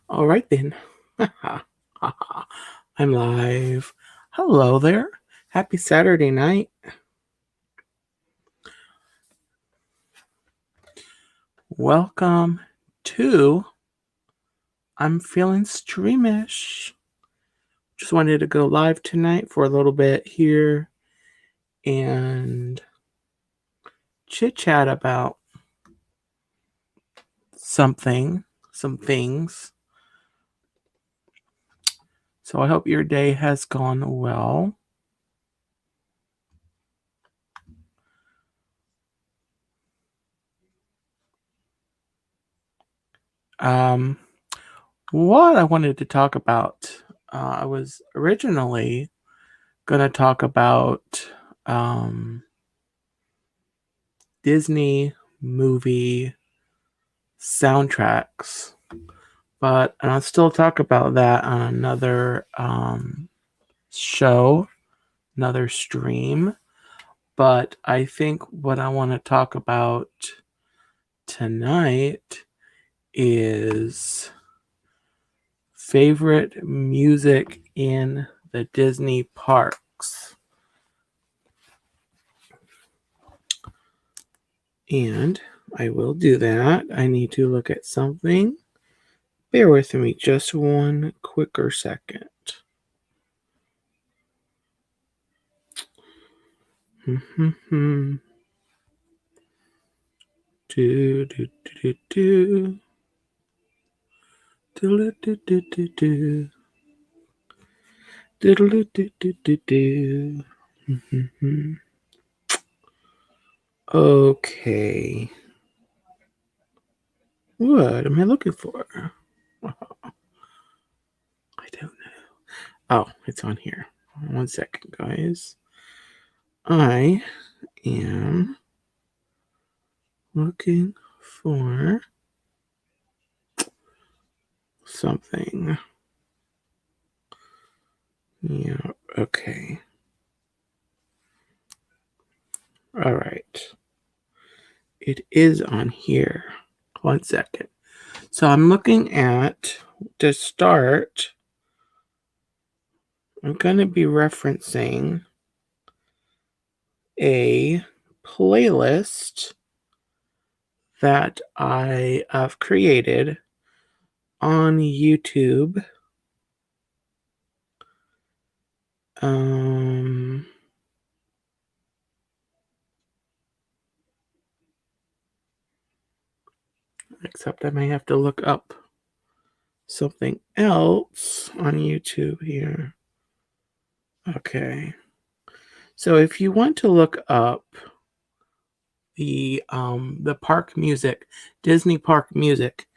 All right then. I'm live. Hello there. Happy Saturday night. Welcome to I'm Feeling Streamish. Just wanted to go live tonight for a little bit here and chit chat about some things. So I hope your day has gone well. What I wanted to talk about, I was originally going to talk about Disney movie soundtracks, but I'll still talk about that on another show, another stream. But I think what I want to talk about tonight is favorite music in the Disney parks. And I will do that. I need to look at something. Bear with me just one quicker second. Do, do, do, do, do. Do, do, do, do. Do, do, do, do, do, do. Okay. What am I looking for? I don't know. Oh, it's on here. 1 second, guys. I am looking for something. Yeah, okay. All right. It is on here. 1 second. So I'm looking at, to start, I'm going to be referencing a playlist that I have created on YouTube. Except I may have to look up something else on YouTube here. Okay. So if you want to look up the park music, Disney park music,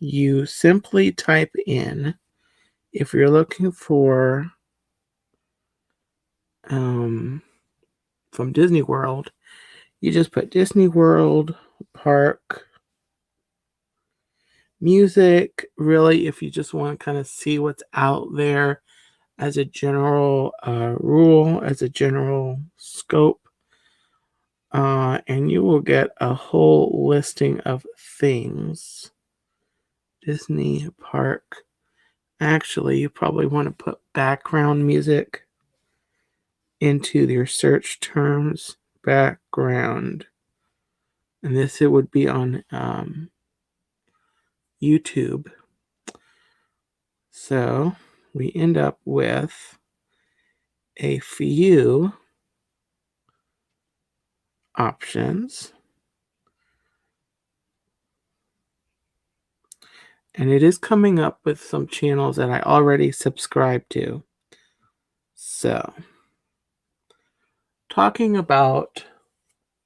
you simply type in, if you're looking for from Disney World, you just put Disney World park music. Really, if you just want to kind of see what's out there as a general rule, as a general scope, and you will get a whole listing of things. Disney park. Actually, you probably want to put background music into your search terms, background. And this, it would be on YouTube. So we end up with a few options. And it is coming up with some channels that I already subscribe to. So, talking about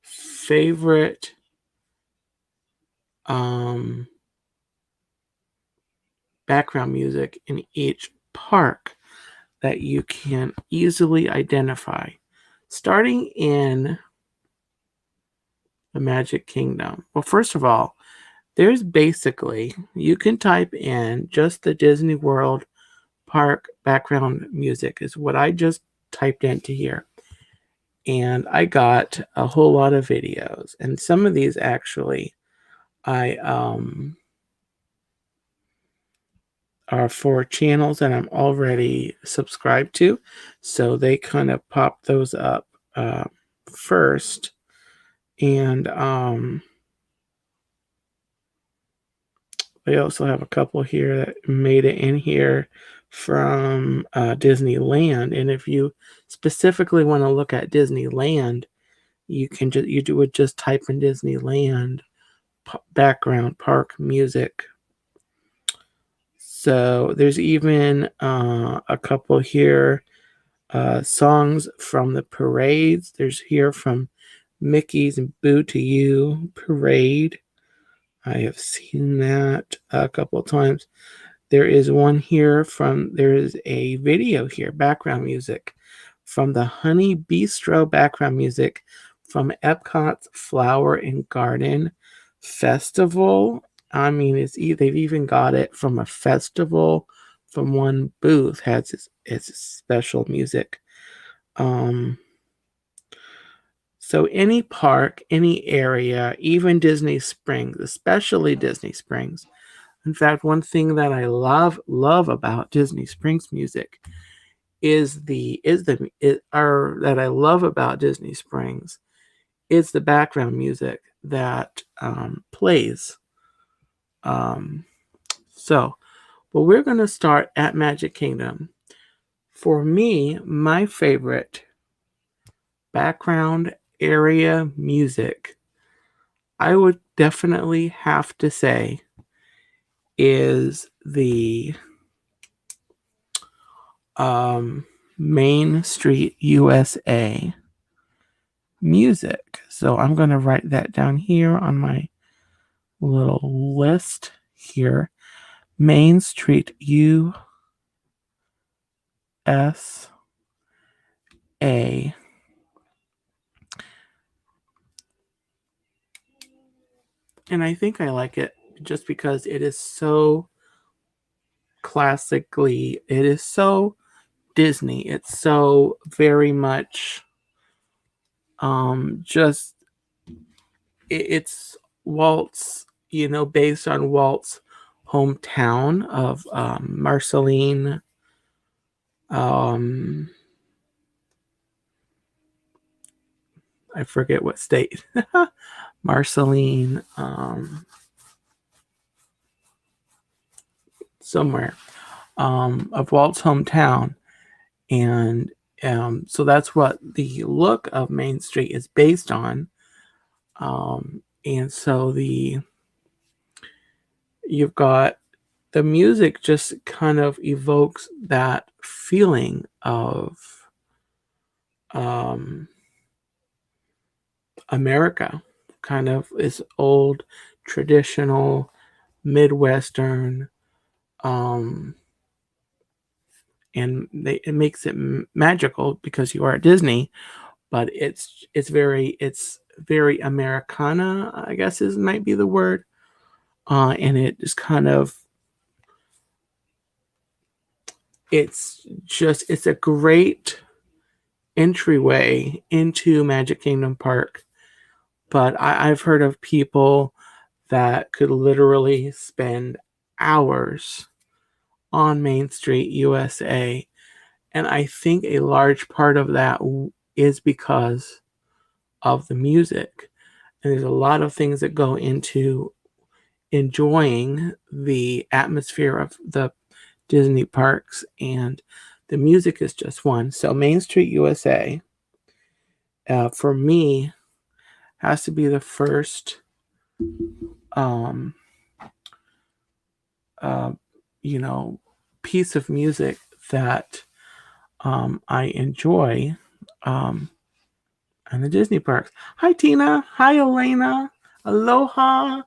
favorite background music in each park that you can easily identify. Starting in the Magic Kingdom. Well, first of all, there's basically, you can type in just the Disney World park background music is what I just typed into here. And I got a whole lot of videos. And some of these actually, I are for channels that I'm already subscribed to, so they kind of pop those up first. And they also have a couple here that made it in here from Disneyland. And if you specifically want to look at Disneyland, you would just type in Disneyland background park music. So there's even a couple here, songs from the parades. There's here from Mickey's and Boo to You parade. I have seen that a couple of times. There is one here there is a video here, background music from the Honey Bistro background music from Epcot's Flower and Garden Festival. I mean, they've even got it from a festival. From one booth has its special music. So any park, any area, even Disney Springs, especially Disney Springs. In fact, one thing that I love about Disney Springs music that I love about Disney Springs is the background music that plays. So, well, we're going to start at Magic Kingdom. For me, my favorite background area music, I would definitely have to say, is the Main Street USA music. So I'm going to write that down here on my little list here. Main Street USA. And I think I like it just because it is so classically, it is so Disney. It's so very much it's Walt's, based on Walt's hometown of Marceline. I forget what state. Marceline, somewhere, of Walt's hometown. And so that's what the look of Main Street is based on. And so you've got the music just kind of evokes that feeling of America, kind of is old, traditional, Midwestern, and it makes it magical because you are at Disney, but it's very Americana, I guess might be the word, and it is kind of, it's a great entryway into Magic Kingdom Park. But I've heard of people that could literally spend hours on Main Street USA. And I think a large part of that is because of the music. And there's a lot of things that go into enjoying the atmosphere of the Disney parks, and the music is just one. So Main Street USA, for me, has to be the first piece of music that I enjoy in the Disney parks. Hi, Tina. Hi, Elena. Aloha.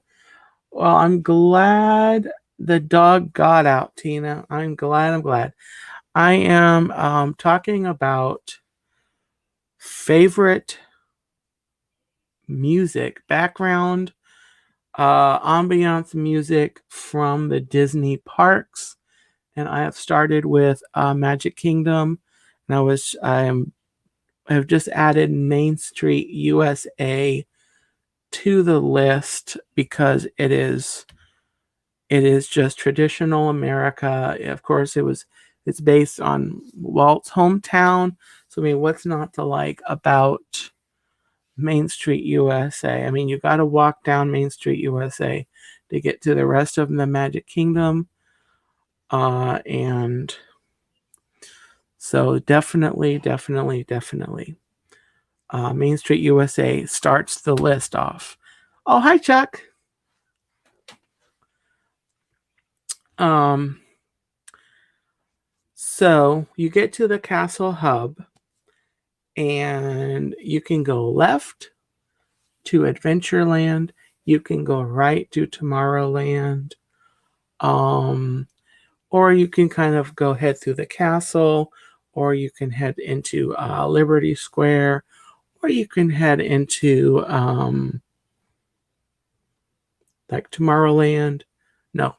Well, I'm glad the dog got out, Tina. I'm glad. I am talking about favorite music, background, ambiance music from the Disney parks. And I have started with Magic Kingdom. And I have just added Main Street USA to the list because it is It is just traditional America. Of course, it's based on Walt's hometown. So I mean, what's not to like about Main Street USA? I mean, you got to walk down Main Street USA to get to the rest of the Magic Kingdom. And so definitely, definitely, definitely. Main Street USA starts the list off. Oh, hi, Chuck. So you get to the Castle Hub and you can go left to Adventureland. You can go right to Tomorrowland. Or you can kind of go head through the castle, or you can head into Liberty Square, or you can head into like Tomorrowland. No,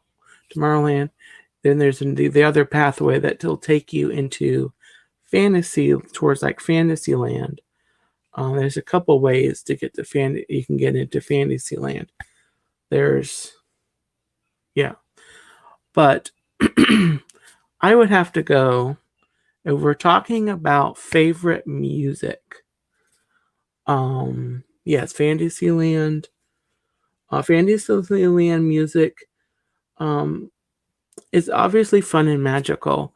Tomorrowland. Then there's the other pathway that will take you into towards like Fantasyland. There's a couple ways to get to you can get into Fantasyland. But I would have to go, if we're talking about favorite music. Yes, Fantasyland. Fantasyland music is obviously fun and magical,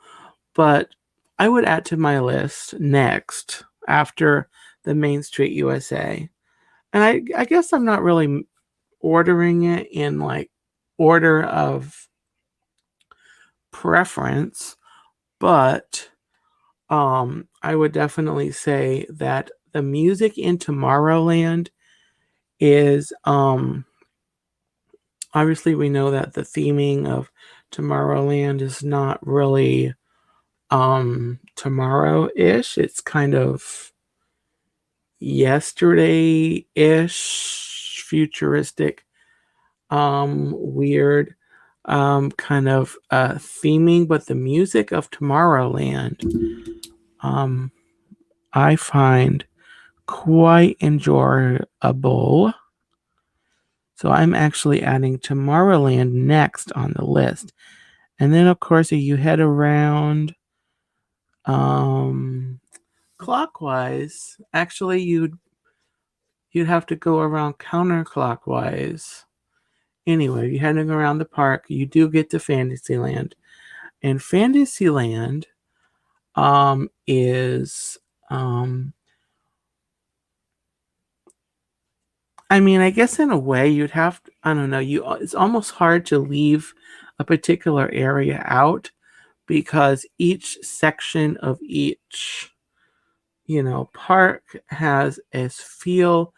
but I would add to my list next after the Main Street USA. And I guess I'm not really ordering it in like order of preference, but I would definitely say that the music in Tomorrowland is obviously we know that the theming of Tomorrowland is not really tomorrow-ish. It's kind of yesterday-ish, futuristic, weird kind of theming, but the music of Tomorrowland I find quite enjoyable. So I'm actually adding Tomorrowland next on the list. And then of course if you head around clockwise, actually you'd have to go around counterclockwise. Anyway, you're heading around the park, you do get to Fantasyland. And Fantasyland is I mean, I guess in a way you'd have to, I don't know, it's almost hard to leave a particular area out because each section of each park has its feel,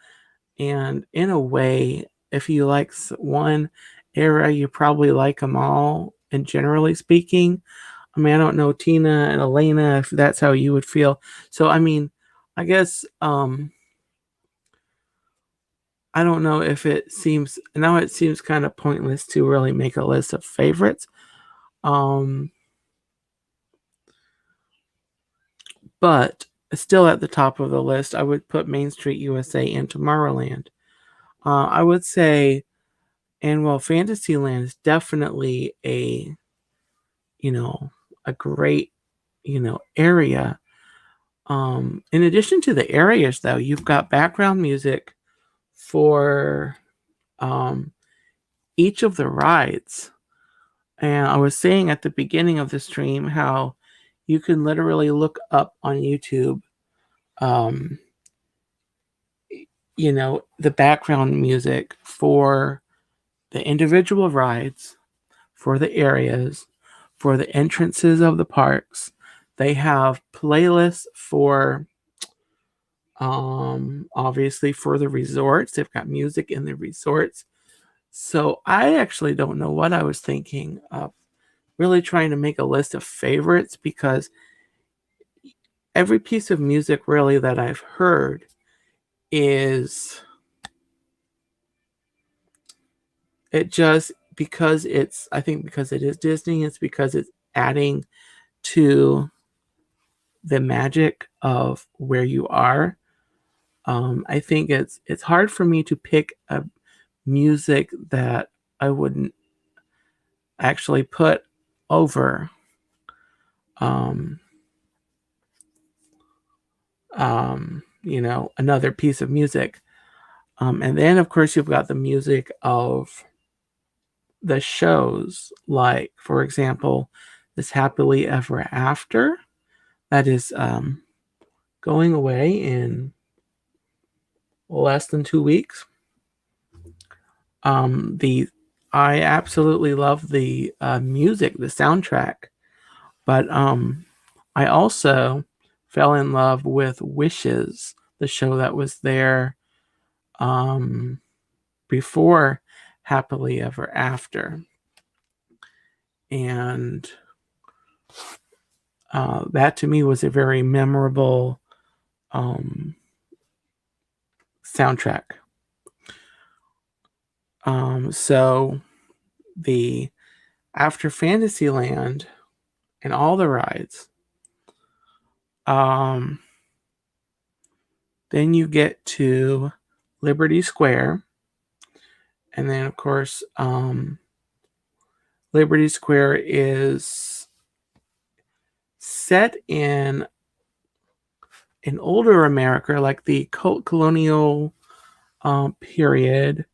and in a way if you like one area you probably like them all. And generally speaking, I mean, I don't know, Tina and Elena, if that's how you would feel. So I mean, I guess I don't know if it seems kind of pointless to really make a list of favorites. But still at the top of the list, I would put Main Street USA and Tomorrowland. I would say, and well, Fantasyland is definitely a great, area. In addition to the areas, though, you've got background music for each of the rides. And I was saying at the beginning of the stream how you can literally look up on YouTube, the background music for the individual rides, for the areas, for the entrances of the parks. They have playlists for obviously for the resorts. They've got music in the resorts. So I actually don't know what I was thinking of really trying to make a list of favorites, because every piece of music really that I've heard is because it is Disney, it's because it's adding to the magic of where you are. I think it's hard for me to pick a music that I wouldn't actually put over another piece of music. And then, of course, you've got the music of the shows, like, for example, this Happily Ever After that is going away in less than 2 weeks. I absolutely love the music, the soundtrack, but I also fell in love with Wishes, the show that was there before Happily Ever After. And that to me was a very memorable soundtrack. So the after Fantasyland and all the rides, then you get to Liberty Square, and then of course Liberty Square is set in an older America, like the colonial period,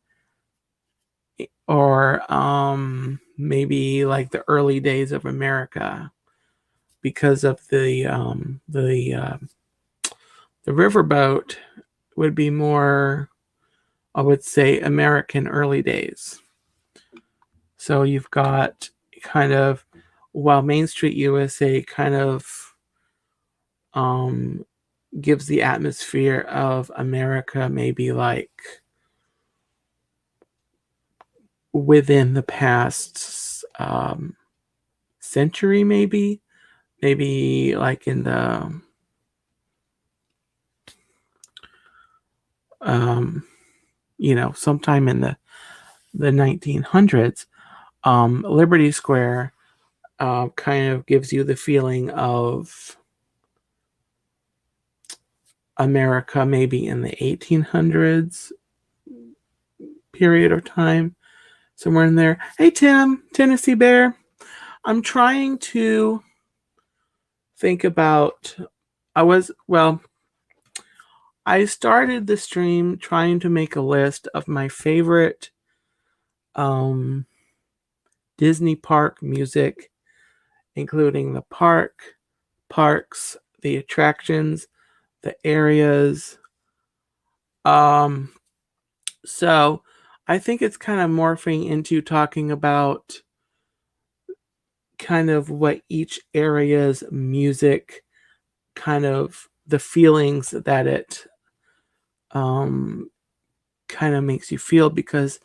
or maybe like the early days of America, because of the riverboat would be more, I would say, American early days. So you've got kind of, while Main Street USA kind of gives the atmosphere of America, maybe like within the past century, maybe like in the sometime in the 1900s. Liberty Square kind of gives you the feeling of America maybe in the 1800s period of time, somewhere in there. Hey, Tim, Tennessee Bear. I'm trying to think about, I started the stream trying to make a list of my favorite Disney park music, including the parks, the attractions, the areas. So I think it's kind of morphing into talking about kind of what each area's music, kind of the feelings that it kind of makes you feel, because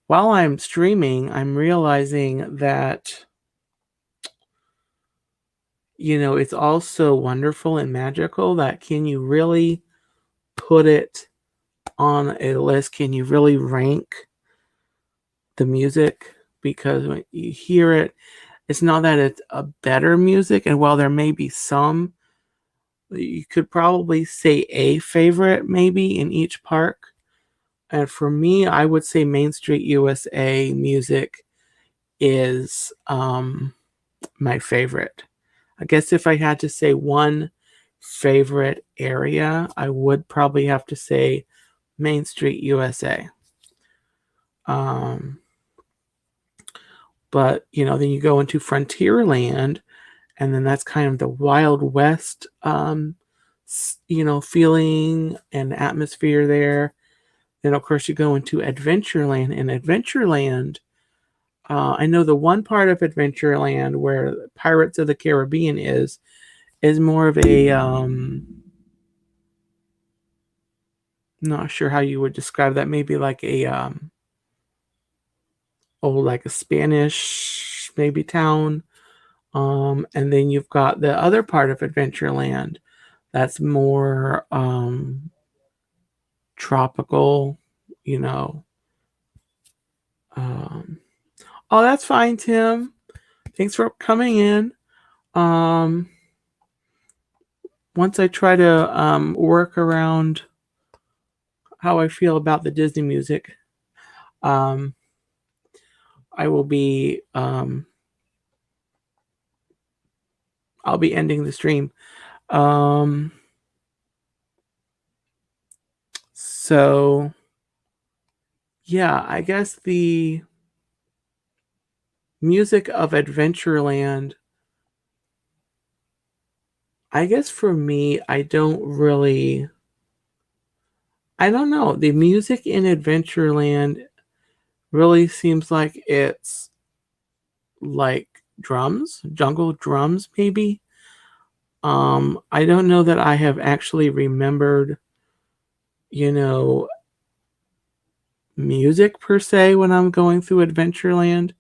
while I'm streaming, I'm realizing that it's also wonderful and magical that can you really put it on a list? Can you really rank the music? Because when you hear it, it's not that it's a better music, and while there may be some, you could probably say a favorite maybe in each park. And for me, I would say Main Street USA music is my favorite. I guess if I had to say one favorite area, I would probably have to say Main Street USA. But then you go into Frontierland, and then that's kind of the Wild West feeling and atmosphere there. Then of course you go into Adventureland, and Adventureland, I know the one part of Adventureland where Pirates of the Caribbean is more of a not sure how you would describe that, maybe like a like a Spanish maybe town. And then you've got the other part of Adventureland that's more tropical, oh, that's fine, Tim. Thanks for coming in. Once I try to work around how I feel about the Disney music, I I will be I'll be ending the stream. So yeah, I guess the music of Adventureland, I guess for me, I don't know. The music in Adventureland really seems like it's like drums, jungle drums, maybe. I don't know that I have actually remembered, you know, music per se when I'm going through Adventureland.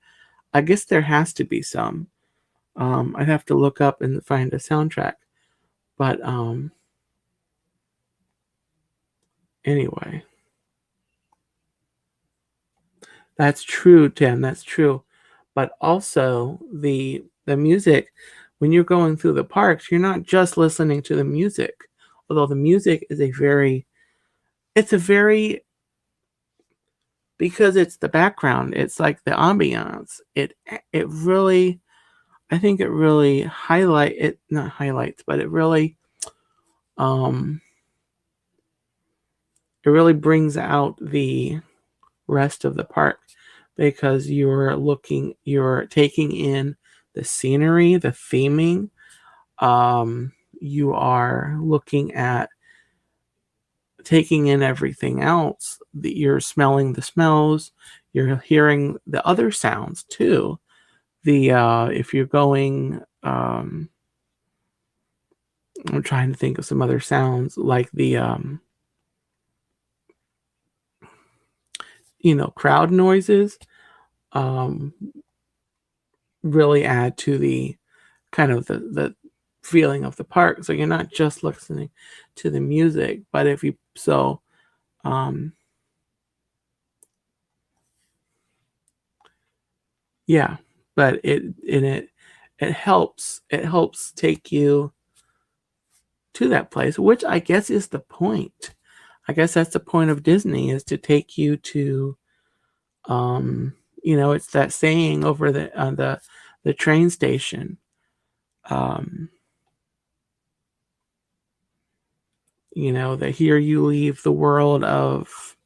I guess there has to be some. I'd have to look up and find a soundtrack. But anyway, that's true, Tim. That's true. But also the music, when you're going through the parks, you're not just listening to the music. Although the music is it's a very because it's the background, it's like the ambiance. It really I think it really not highlights, but um it really brings out the rest of the park because you're taking in the scenery, the theming. You are looking at taking in everything else. You're smelling the smells. You're hearing the other sounds too. The if you're going, I'm trying to think of some other sounds like the crowd noises. Um, really add to the kind of the feeling of the park. So you're not just listening to the music, but if you so yeah, but it helps take you to that place, which I guess is the point. I guess that's the point of Disney is to take you to it's that saying over the train station. Um that here you leave the world of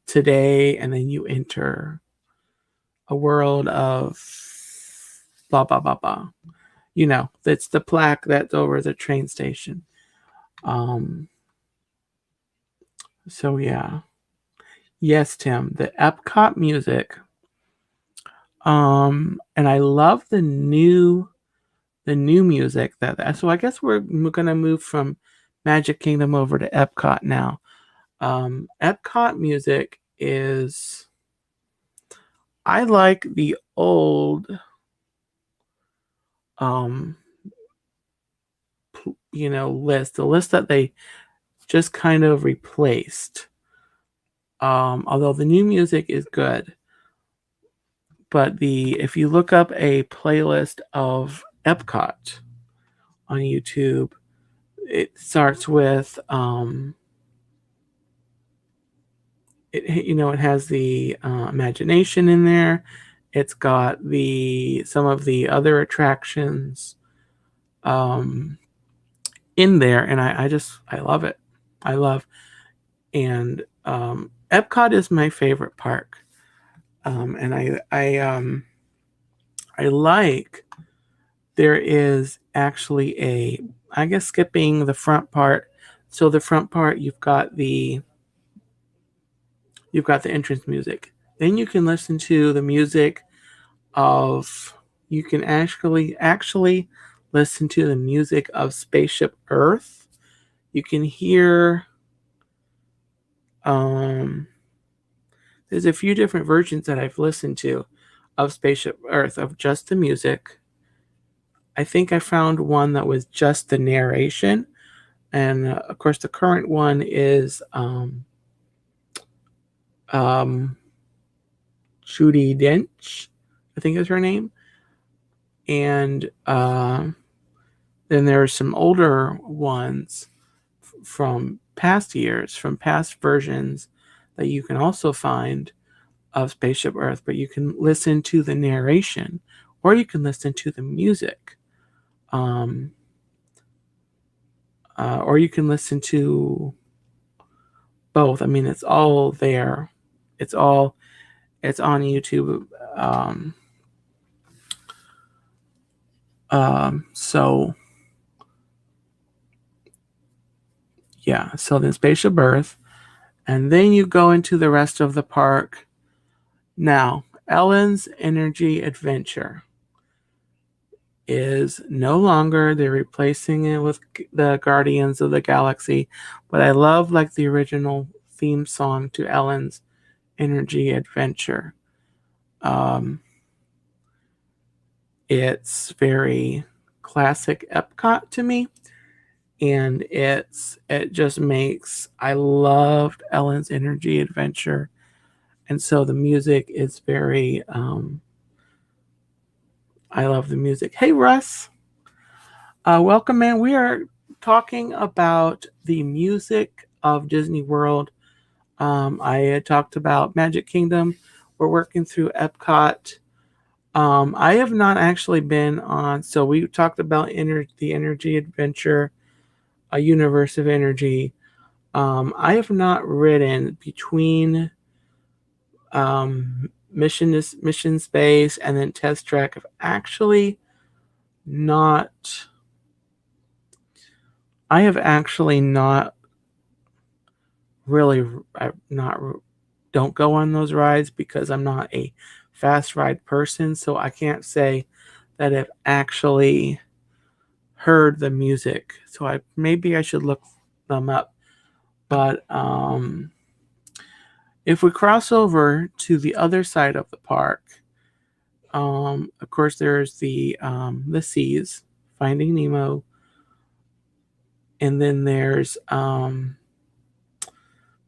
today and then you enter a world of blah blah blah blah. That's the plaque that's over the train station. Um so yeah. Yes, Tim, the Epcot music. And I love the new music so I guess we're gonna move from Magic Kingdom over to Epcot now. Epcot music is I like the old um the list that they just kind of replaced. Although the new music is good, but if you look up a playlist of Epcot on YouTube, it starts with it has the imagination in there. It's got some of the other attractions in there, and I love it. I love and Epcot is my favorite park, and I like there is actually I guess skipping the front part. So the front part you've got the entrance music. Then you can listen to the music of you can actually listen to the music of Spaceship Earth. You can hear there's a few different versions that I've listened to of Spaceship Earth of just the music. I think I found one that was just the narration, and of course the current one is Judi Dench, I think is her name, and then there are some older ones from past years, from past versions that you can also find. of Spaceship Earth, but you can listen to the narration or you can listen to the music. Or you can listen to both. I mean, it's all there. It's on YouTube. So yeah, so then Spaceship Earth, and then you go into the rest of the park. Now, Ellen's Energy Adventure is no longer, they're replacing it with the Guardians of the Galaxy, but I love like the original theme song to Ellen's Energy Adventure. It's very classic Epcot to me, and it just makes, I loved Ellen's Energy Adventure, and so the music is very I love the music. Hey Russ, welcome, man. We are talking about the music of Disney World. I had talked about Magic Kingdom. We're working through Epcot. I have not actually been on, so we talked about the Energy Adventure, a Universe of Energy. I have not ridden between Mission Space and then Test Track. I've actually not. I have actually not really. Don't go on those rides because I'm not a fast ride person, so I can't say that I've actually heard the music. So maybe I should look them up. But if we cross over to the other side of the park, of course there's the seas, Finding Nemo, and then there's the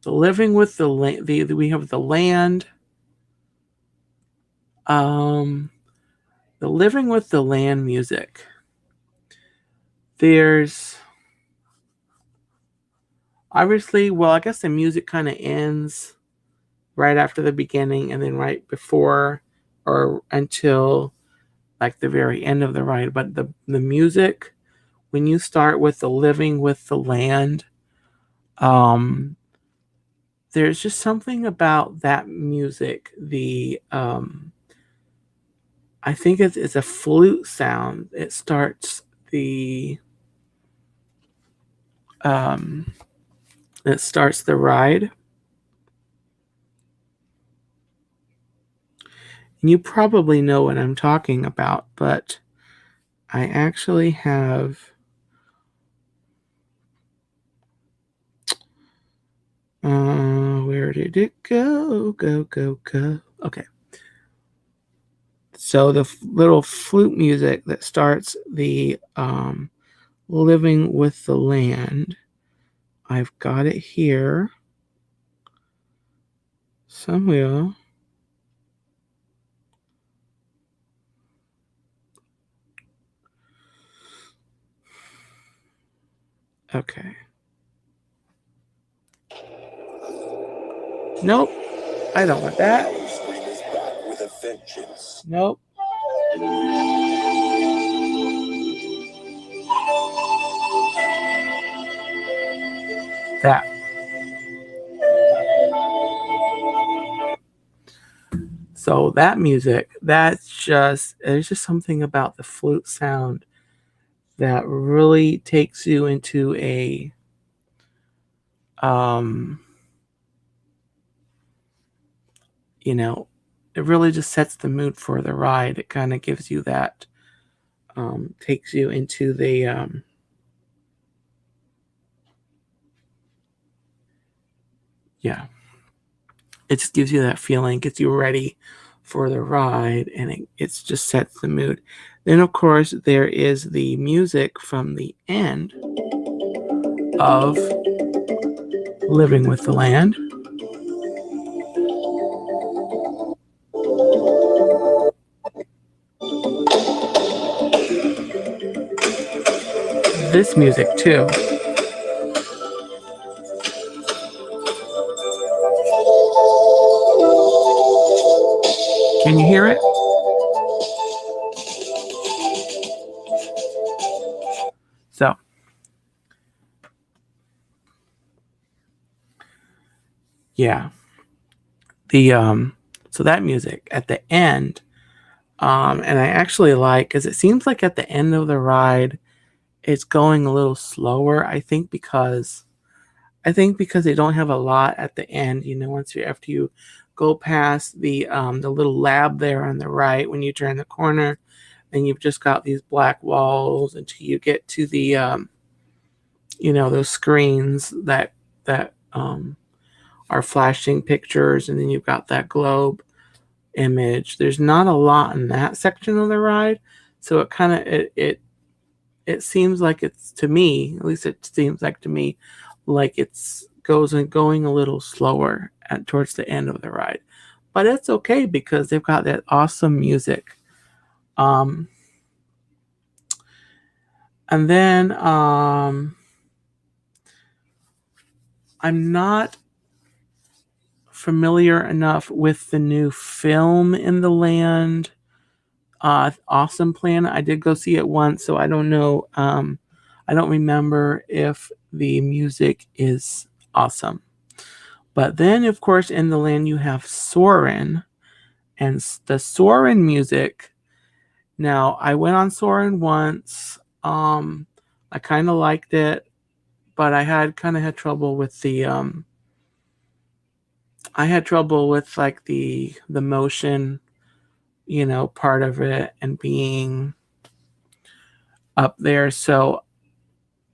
Living with the Land. We have the Land. The Living with the Land music. There's obviously, well, I guess the music kind of ends right after the beginning and then right before or until like the very end of the ride. But the music, when you start with the Living with the Land, there's just something about that music. I think it's a flute sound. It starts the ride. And you probably know what I'm talking about, but I actually have where did it go? Okay. So the little flute music that starts the Living with the Land, I've got it here somewhere. Okay. Nope. I don't want that. Nope. That. So that music, there's just something about the flute sound that really takes you into a it really just sets the mood for the ride. It kind of gives you that takes you into the it just gives you that feeling, gets you ready for the ride, and it just sets the mood. Then of course there is the music from the end of Living with the Land. This music too. Can you hear it? So, yeah. So that music at the end, and I actually like, because it seems like at the end of the ride, it's going a little slower. I think because they don't have a lot at the end. After you go past the little lab there on the right, when you turn the corner, and you've just got these black walls until you get to the those screens that are flashing pictures, and then you've got that globe image. There's not a lot in that section of the ride, so it kind of it seems like, it's, to me at least, it seems like to me like it's going a little slower towards the end of the ride, but it's okay because they've got that awesome music. And then I'm not familiar enough with the new film in the land. Awesome Plan. I did go see it once, so I don't know. I don't remember if the music is awesome. But then, of course, in the land you have Soarin', and the Soarin' music. Now, I went on Soarin' once. I kind of liked it, but I had trouble with the I had trouble with like the motion, part of it, and being up there. So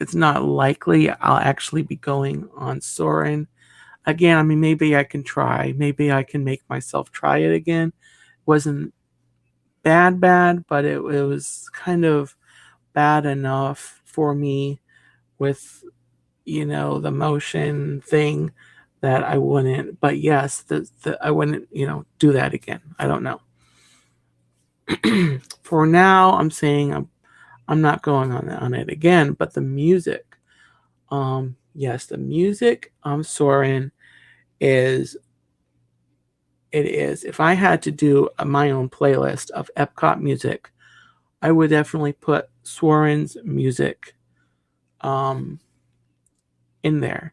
it's not likely I'll actually be going on Soarin' again. I mean, maybe I can try. Maybe I can make myself try it again. It wasn't bad, but it was kind of bad enough for me with, the motion thing, that I wouldn't. But yes, I wouldn't, do that again. I don't know. For now, I'm saying I'm not going on it again. But the music, yes, the music I'm Soarin' is it is. If I had to do my own playlist of Epcot music, I would definitely put Soarin's music in there.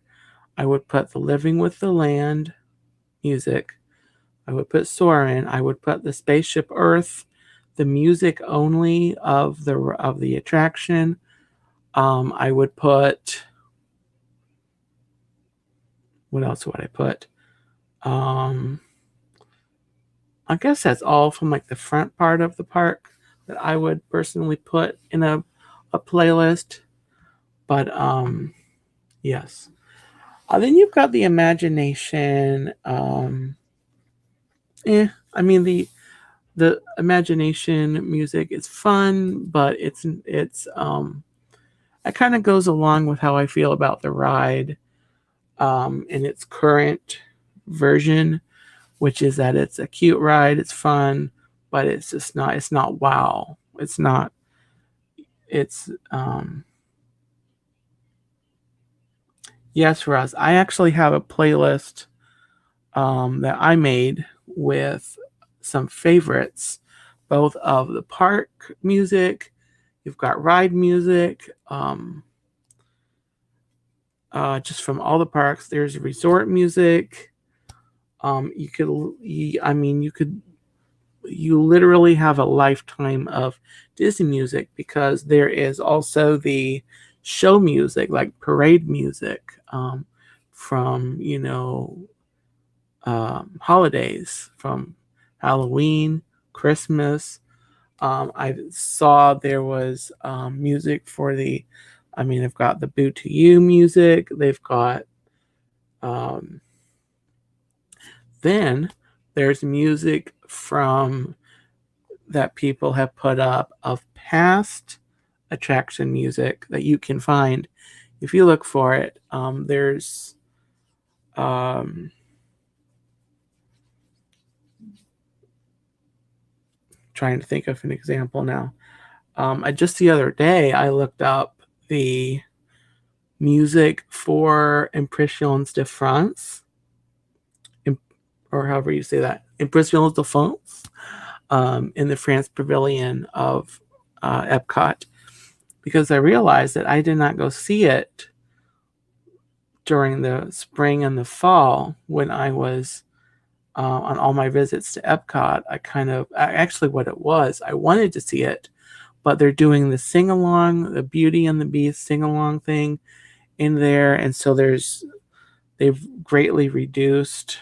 I would put the Living with the Land music. I would put Soarin'. I would put the Spaceship Earth, the music only of the attraction. I would put, what else would I put? I guess that's all from like the front part of the park that I would personally put in a playlist. But yes. Then you've got the Imagination. I mean, the Imagination music is fun, but it kind of goes along with how I feel about the ride in its current version, which is that it's a cute ride, it's fun, but it's not wow. It's yes, Russ. I actually have a playlist that I made with some favorites, both of the park music. You've got ride music, just from all the parks. There's resort music. You literally have a lifetime of Disney music, because there is also the show music, like parade music, from holidays, from Halloween, Christmas. I saw there was music for they've got the Boo to You music. They've got, then there's music from that people have put up of past attraction music that you can find if you look for it. There's trying to think of an example now. Just the other day, I looked up the music for Impressions de France, or however you say that, Impressions de France, in the France Pavilion of Epcot, because I realized that I did not go see it during the spring and the fall when I was on all my visits to Epcot. Actually, what it was, I wanted to see it, but they're doing the sing along, the Beauty and the Beast sing along thing in there, and so they've greatly reduced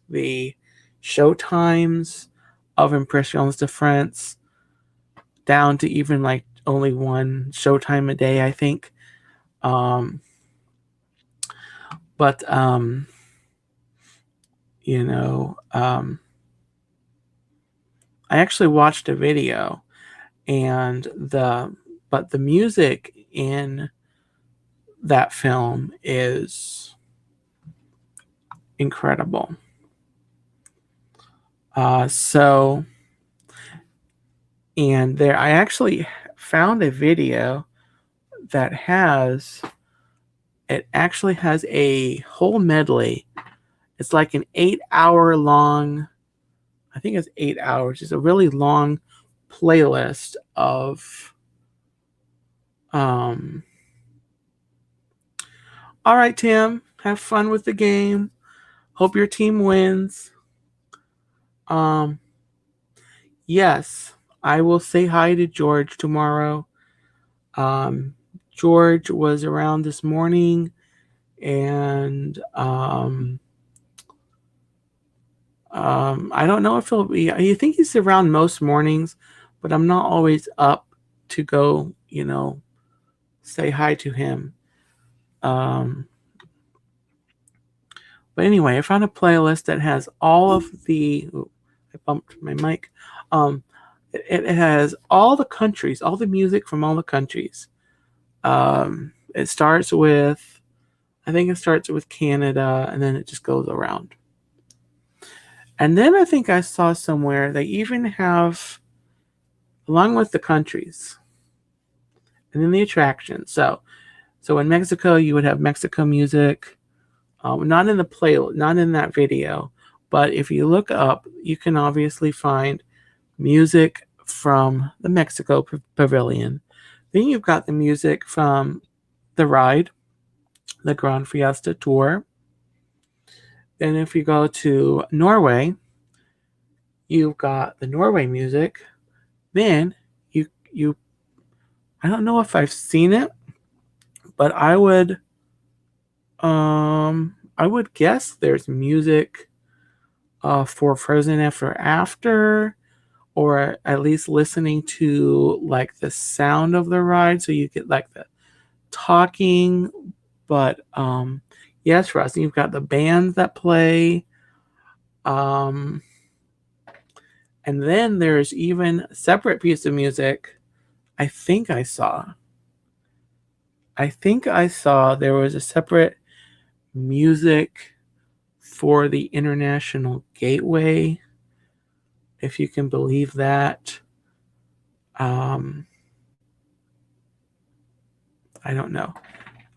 the show times of Impressions de France down to even like only one showtime a day, I think. But I actually watched a video, and the music in that film is incredible. And there, I actually found a video that actually has a whole medley. It's like an 8-hour long, I think it's 8 hours. It's a really long playlist of, all right, Tim, have fun with the game. Hope your team wins. Yes, I will say hi to George tomorrow. George was around this morning, and I don't know if he'll be. I think he's around most mornings, but I'm not always up to go, say hi to him. But anyway, I found a playlist that has all of the. I bumped my mic. It has all the countries, all the music from all the countries. It starts with, I think it starts with Canada, and then it just goes around. And then I think I saw somewhere they even have, along with the countries, and then the attractions. So in Mexico, you would have Mexico music, not in that video, but if you look up, you can obviously find music from the Mexico Pavilion. Then you've got the music from the ride, the Grand Fiesta Tour. Then if you go to Norway, you've got the Norway music. Then you I don't know if I've seen it, but I would guess there's music for Frozen Ever After, or at least listening to like the sound of the ride, so you get like the talking. But yes, Russ, you've got the bands that play, and then there's even a separate piece of music. I think I saw there was a separate music for the International Gateway, if you can believe that. I don't know.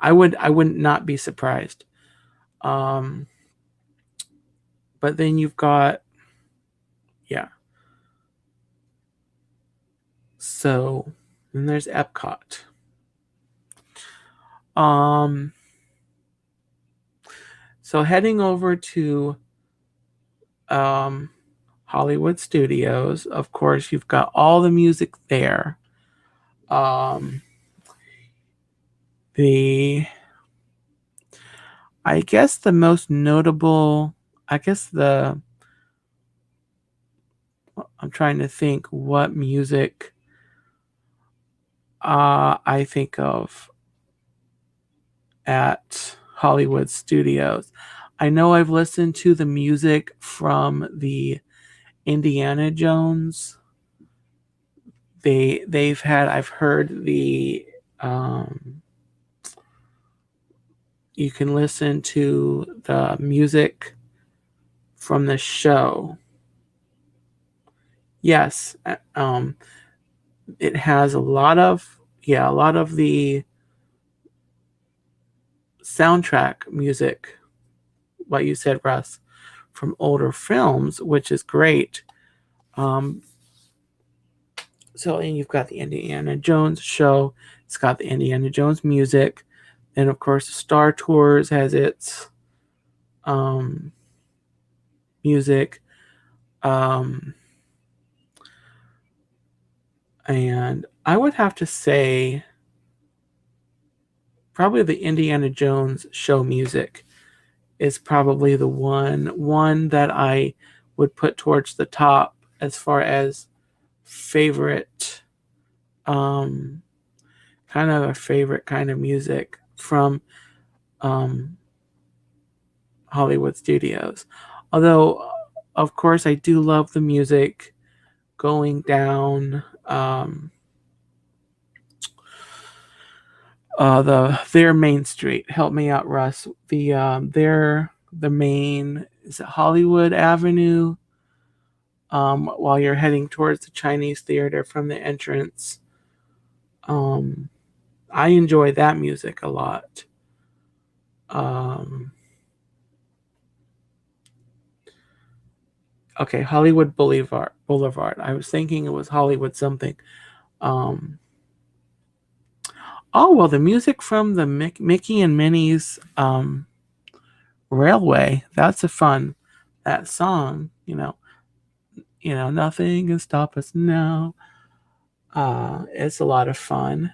I would not be surprised. But then you've got, yeah. So then there's Epcot. So heading over to Hollywood Studios, of course, you've got all the music there. I guess the most notable, I'm trying to think what music I think of at Hollywood Studios. I know I've listened to the music from the Indiana Jones. I've heard the, you can listen to the music from the show. Yes, it has a lot of the soundtrack music, what you said, Russ, from older films, which is great. So, and you've got the Indiana Jones show. It's got the Indiana Jones music. And of course, Star Tours has its music. And I would have to say probably the Indiana Jones show music is probably the one that I would put towards the top as far as favorite, kind of a favorite kind of music from Hollywood studios. Although, of course, I do love the music going down their main street. Help me out, Russ. The main, is it Hollywood Avenue? While you're heading towards the Chinese Theater from the entrance. I enjoy that music a lot. Okay, Hollywood Boulevard. I was thinking it was Hollywood something. Oh, well, the music from the Mickey and Minnie's Railway. That's a fun, that song, nothing can stop us now. It's a lot of fun.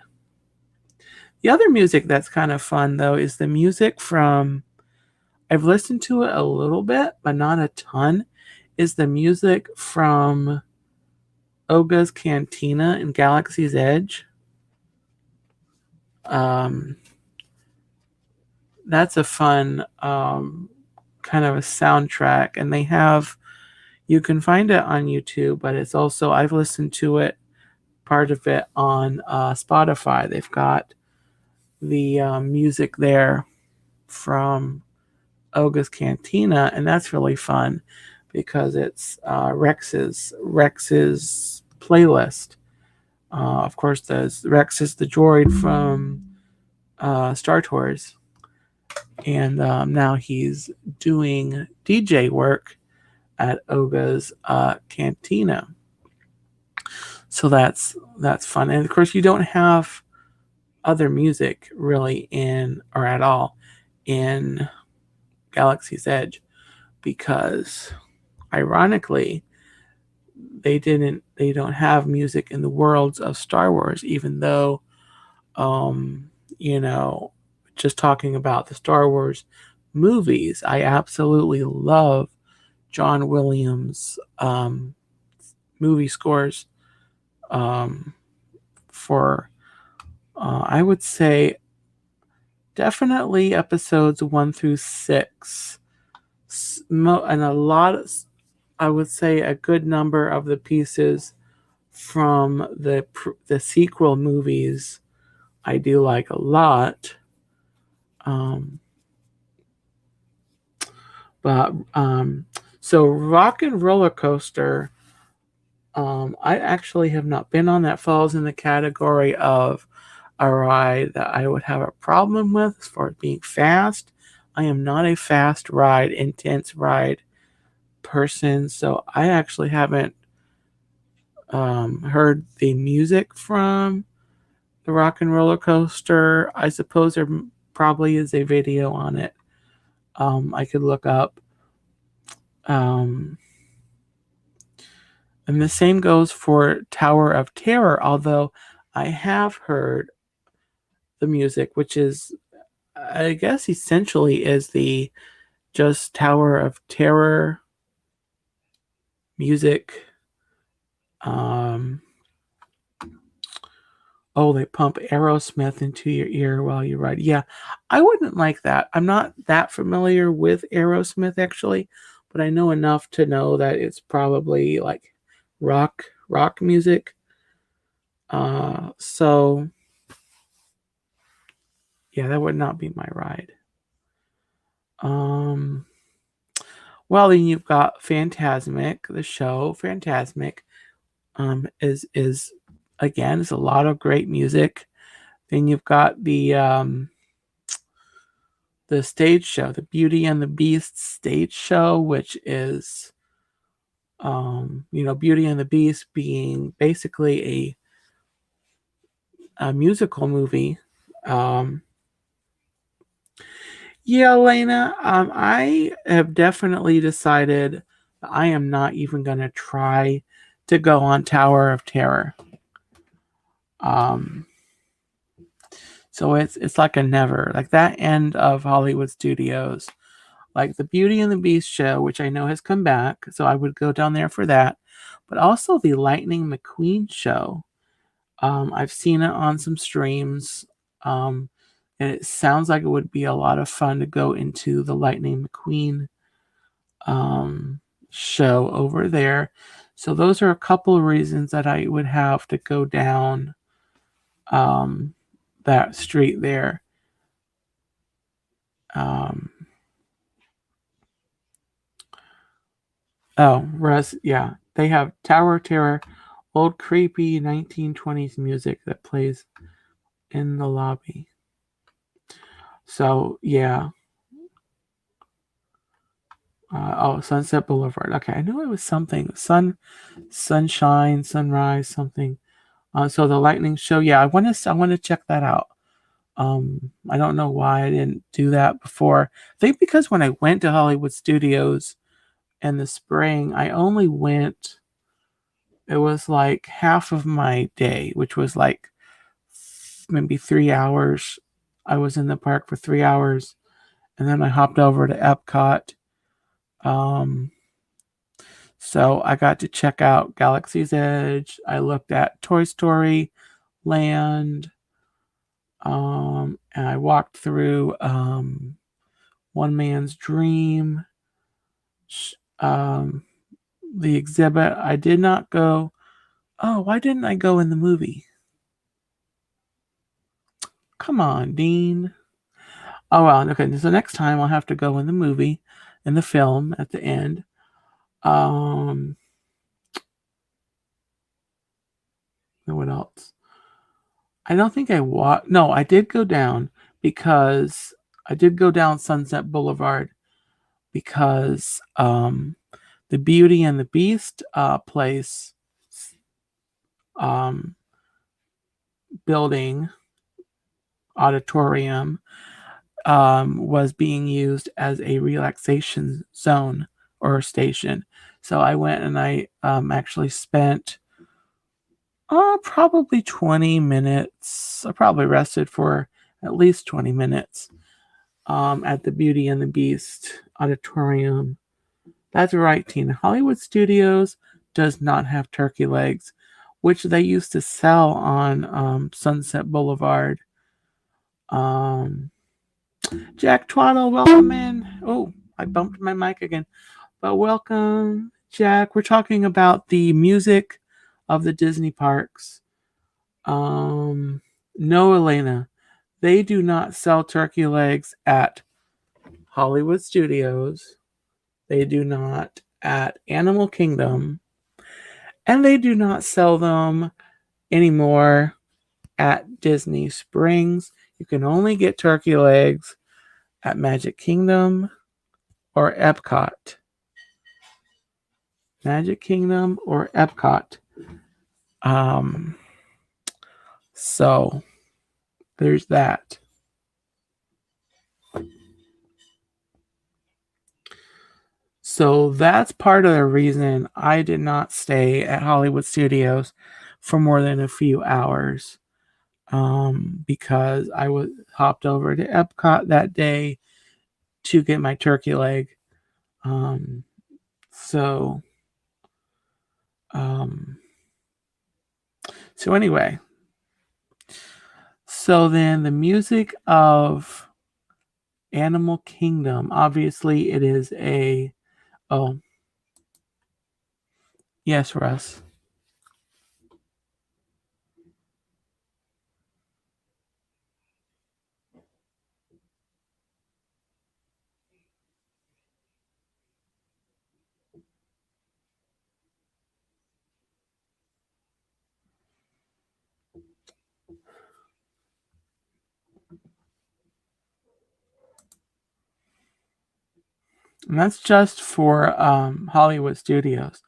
The other music that's kind of fun, though, is the music from, I've listened to it a little bit, but not a ton, is the music from Oga's Cantina in Galaxy's Edge. That's a fun kind of a soundtrack, and you can find it on YouTube, but it's also, I've listened to it, part of it on Spotify. They've got the music there from Oga's Cantina, and that's really fun because it's Rex's playlist. Of course, Rex is the droid from Star Tours, and now he's doing DJ work at Oga's Cantina. So that's fun, and of course, you don't have other music really at all in Galaxy's Edge, because ironically they don't have music in the worlds of Star Wars, even though just talking about the Star Wars movies, I absolutely love John Williams movie scores for I would say definitely episodes 1 through 6, and I would say a good number of the pieces from the sequel movies I do like a lot. So Rock and Roller Coaster, I actually have not been on. That falls in the category of a ride that I would have a problem with as far as being fast. I am not a fast ride, intense ride person, so I actually haven't heard the music from the Rock and Roller Coaster. I suppose there probably is a video on it. I could look up. And the same goes for Tower of Terror, although I have heard the music, which is, I guess, essentially is the just Tower of Terror music. They pump Aerosmith into your ear while you ride. Yeah, I wouldn't like that. I'm not that familiar with Aerosmith, actually, but I know enough to know that it's probably like rock music. So yeah, that would not be my ride. Well, then you've got Fantasmic, the show. Fantasmic is again, it's a lot of great music. Then you've got the the stage show, the Beauty and the Beast stage show, which is, Beauty and the Beast being basically a musical movie. Yeah, Elena, I have definitely decided I am not even going to try to go on Tower of Terror. Um, so it's like a never, like that end of Hollywood Studios, like the Beauty and the Beast show, which I know has come back, so I would go down there for that. But also the Lightning McQueen show. I've seen it on some streams, and it sounds like it would be a lot of fun to go into the Lightning McQueen show over there. So those are a couple of reasons that I would have to go down that street there. Um, Russ, yeah, they have Tower of Terror, old creepy 1920s music that plays in the lobby. So yeah. Sunset Boulevard. Okay, I knew it was something. Sunshine, sunrise, something. So the lightning show. Yeah, I want to check that out. I don't know why I didn't do that before. I think because when I went to Hollywood Studios in the spring, I only went. It was like half of my day, which was like maybe 3 hours. I was in the park for 3 hours, and then I hopped over to Epcot. Um, So I got to check out Galaxy's Edge. I looked at Toy Story Land. And I walked through One Man's Dream. Um, the exhibit. I did not go. Oh, why didn't I go in the movie? Come on, Dean. Oh well, okay. So next time I'll have to go in the movie, in the film at the end. Um, what else? I don't think I walked. No, I did go down because I did go down Sunset Boulevard because the Beauty and the Beast place um, building auditorium was being used as a relaxation zone or station. So I went and I actually spent probably 20 minutes. I probably rested for at least 20 minutes at the Beauty and the Beast auditorium. That's right, Tina. Hollywood Studios does not have turkey legs, which they used to sell on Sunset Boulevard. Um, Jack Twaddle, welcome in. Oh, I bumped my mic again. But welcome, Jack. We're talking about the music of the Disney parks. No, Elena, they do not sell turkey legs at Hollywood Studios. They do not at Animal Kingdom. And they do not sell them anymore at Disney Springs. You can only get turkey legs at Magic Kingdom or Epcot. Magic Kingdom or Epcot. Um, so there's that. So that's part of the reason I did not stay at Hollywood Studios for more than a few hours. Because I was hopped over to Epcot that day to get my turkey leg. Um, so, um, so anyway, so then the music of Animal Kingdom, obviously it is oh, yes, Russ. And that's just for Hollywood Studios.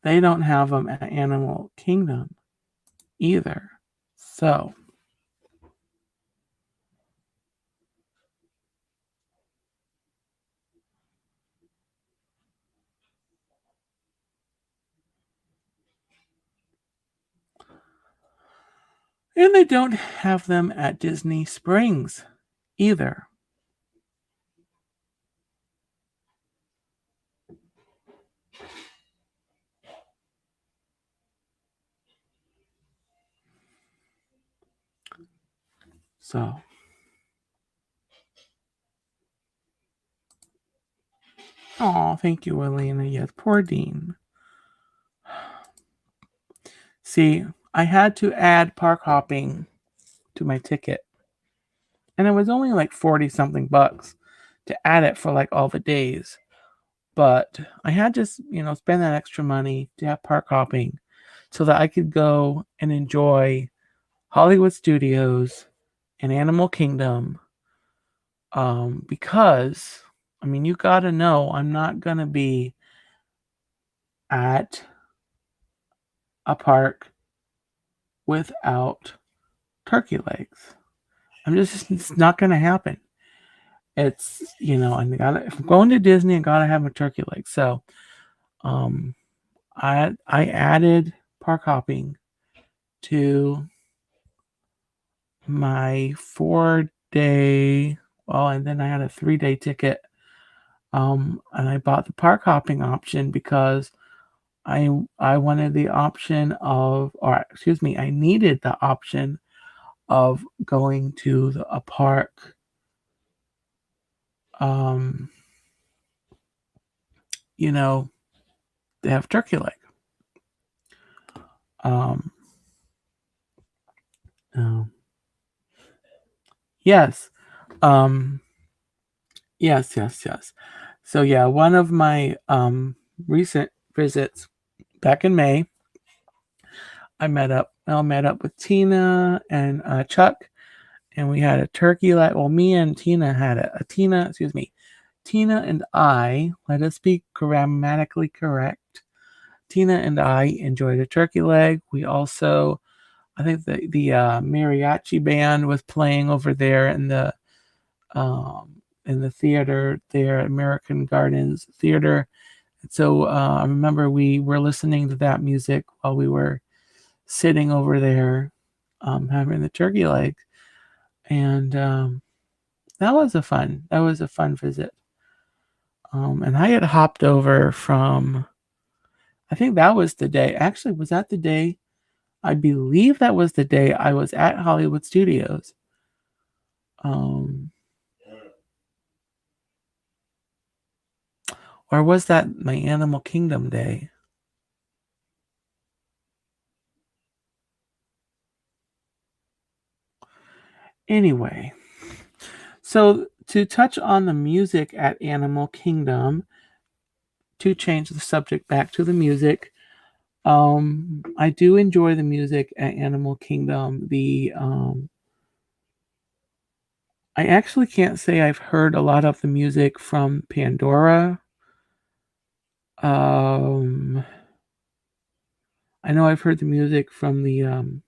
They don't have them at Animal Kingdom either. So, and they don't have them at Disney Springs either. So, oh, thank you, Elena. Yes, poor Dean. See, I had to add park hopping to my ticket, and it was only like 40 something bucks to add it for like all the days. But I had to, spend that extra money to have park hopping so that I could go and enjoy Hollywood Studios and Animal Kingdom. Because, I mean, you got to know I'm not going to be at a park without turkey legs. It's not going to happen. It's, if I'm going to Disney, I got to have a turkey leg. So, I added park hopping to my 4-day, and then I had a 3-day ticket. And I bought the park hopping option because I wanted the option of, I needed the option of going to a park, they have turkey leg. Yes. Yes. So yeah, one of my recent visits back in May, I met up with Tina and Chuck, and we had a turkey leg. Well, me and Tina had Tina and I, let us be grammatically correct. Tina and I enjoyed a turkey leg. We also, I think the mariachi band was playing over there in the theater there, American Gardens Theater. And so I remember we were listening to that music while we were sitting over there having the turkey leg. And that was a fun visit. And I had hopped over from, I think that was the day. Actually, was that the day? I believe that was the day I was at Hollywood Studios. Or was that my Animal Kingdom day? Anyway, so to touch on the music at Animal Kingdom, to change the subject back to the music, I do enjoy the music at Animal Kingdom. I actually can't say I've heard a lot of the music from Pandora. I know I've heard the music from the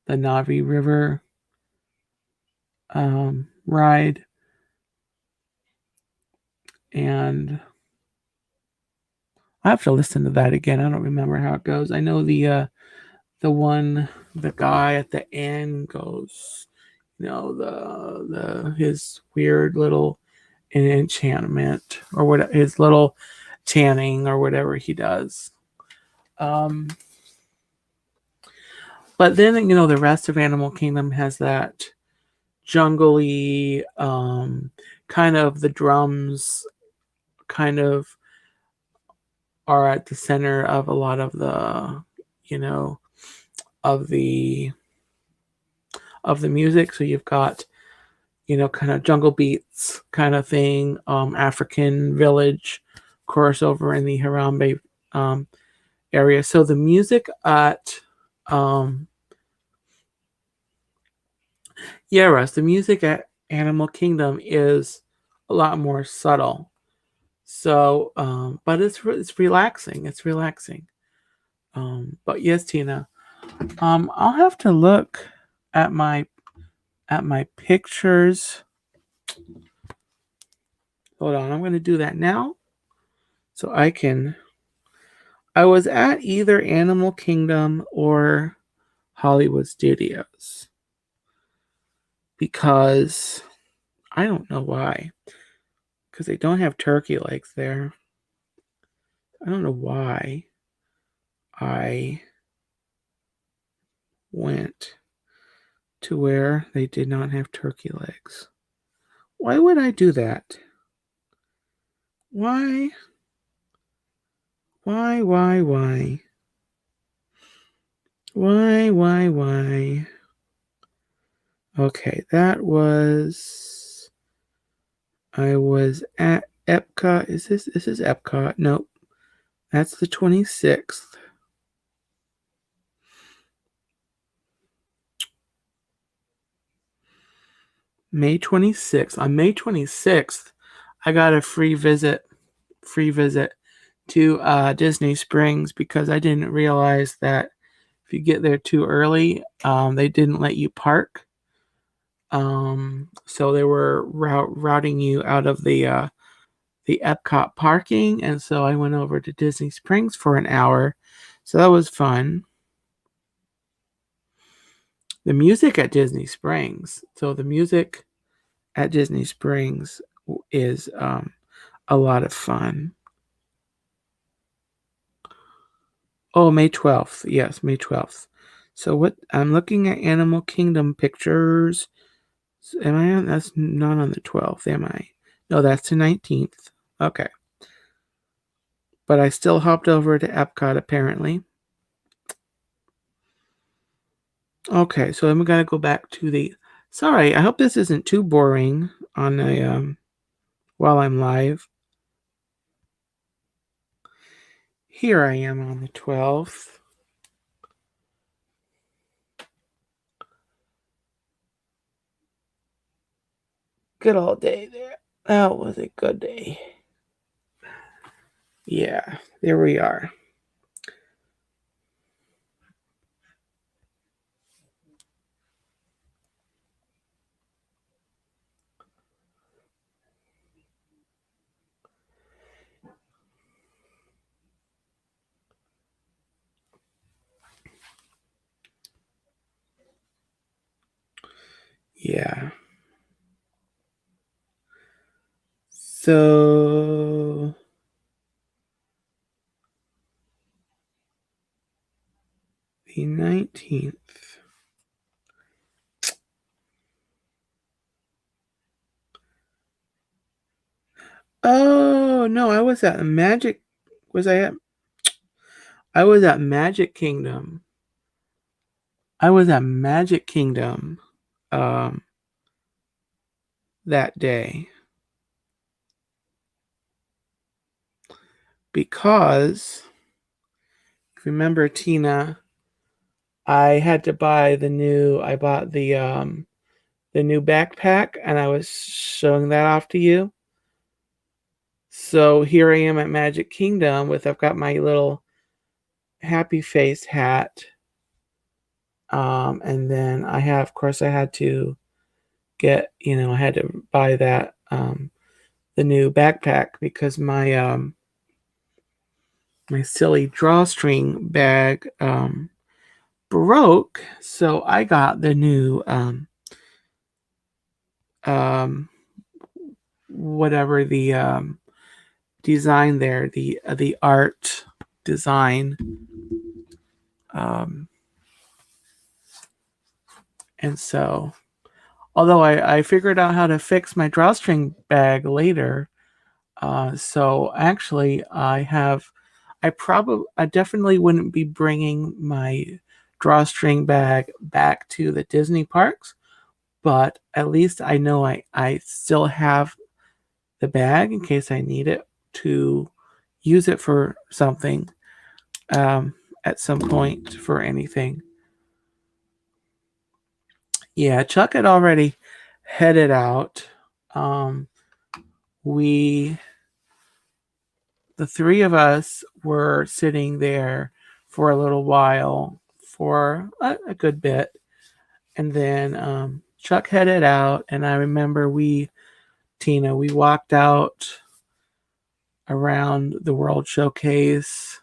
Navi River ride, and I have to listen to that again. I don't remember how it goes. I know the guy at the end goes, his weird little enchantment or what, his little chanting or whatever he does. But then, the rest of Animal Kingdom has that jungly, kind of, the drums kind of are at the center of a lot of the, of the music. So you've got, kind of jungle beats kind of thing, African village, of course, over in the Harambe area. So the music at Russ, the music at Animal Kingdom is a lot more subtle. So, but it's relaxing. It's relaxing. But yes, Tina. I'll have to look at my pictures. Hold on, I'm going to do that now, so I can. I was at either Animal Kingdom or Hollywood Studios because I don't know why. Because they don't have turkey legs there. I don't know why I went to where they did not have turkey legs. Why would I do that? Why? Why? Why? Why? Why? Okay, that was. I was at Epcot. Is this is Epcot? Nope. That's the 26th. May 26th. On May 26th, I got a free visit to Disney Springs because I didn't realize that if you get there too early, they didn't let you park. So they were routing you out of the Epcot parking, and so I went over to Disney Springs for an hour. So that was fun. The music at Disney Springs. So the music at Disney Springs is a lot of fun. Oh, May 12th. Yes, May 12th. So what I'm looking at Animal Kingdom pictures. Am I on? That's not on the 12th, am I? No, that's the 19th. Okay. But I still hopped over to Epcot apparently. Okay, so I'm gonna go back to the. Sorry, I hope this isn't too boring on a while I'm live. Here I am on the 12th. Good old day there. That was a good day. Yeah, there we are. Yeah. So the 19th. Oh no, I was at Magic. Was I at? I was at Magic Kingdom. I was at Magic Kingdom um, that day because remember Tina, I had to buy the new. I bought the new backpack, and I was showing that off to you. So here I am at Magic Kingdom with I've got my little happy face hat. And then I have, of course, I had to get, I had to buy that the new backpack because my silly drawstring bag broke. So I got the new whatever the design there, the art design. Um, and so, although I figured out how to fix my drawstring bag later, so actually I definitely wouldn't be bringing my drawstring bag back to the Disney parks, but at least I know I still have the bag in case I need it to use it for something at some point for anything. Yeah, Chuck had already headed out. We the three of us were sitting there for a little while, for a good bit. And then Chuck headed out. And I remember Tina, we walked out around the World Showcase.